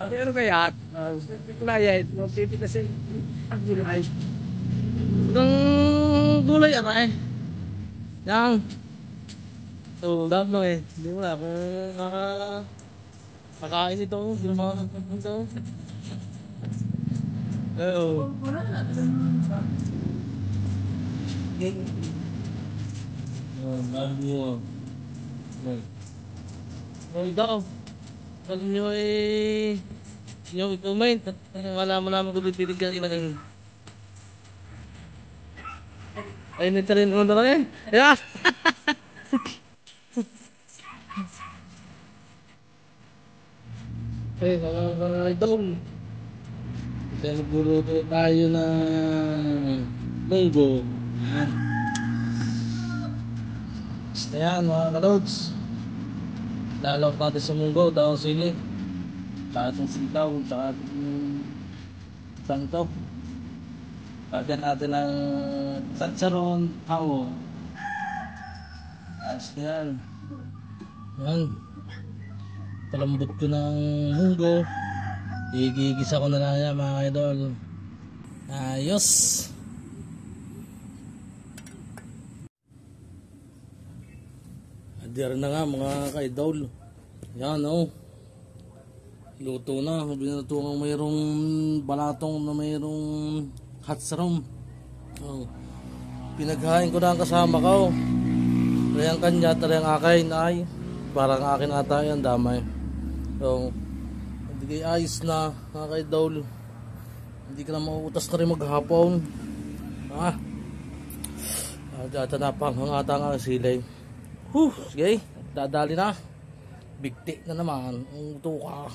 Ano kaya? Kulay ito. Pipitasin. Ang gulay. Ang gulay ay. Yang. So, dami eh. Hindi mo na kung makakain ito. Hindi mo makakain ito. Oo. Daw. Sabi nyo eh. Nyo i-comment. Wala mo naman kung bibigyan iba ng. Ay, nagtarin mo na rin. Yeah! Ay, mga idol. Kaya nagluluto tayo ng munggo. Ayan mga kalods. Lalawag natin sa munggo, daw sili. Tsaka itong sitaw, tsaka itong santo. Lagyan natin ng satsaron, hawo. Ayos na yan. Ayan. Palambot ko ng munggo. Igigisa ko na lang yan mga idol. Ayos. Adir na nga mga ka-idol. Yan o. Luto na. Binato nga mayroong balatong na mayroong hot sarong. Oh. Pinaghain ko na ang kasama ko. Kaya ang kanya tala ang akin ay parang akin ata yan damay. So hindi kayo ayos na mga ka-idol. Hindi ka na mauutas na rin maghapon. Data na pang hangata nga silay. Sige, dadali na. Bigti na naman ang tuka.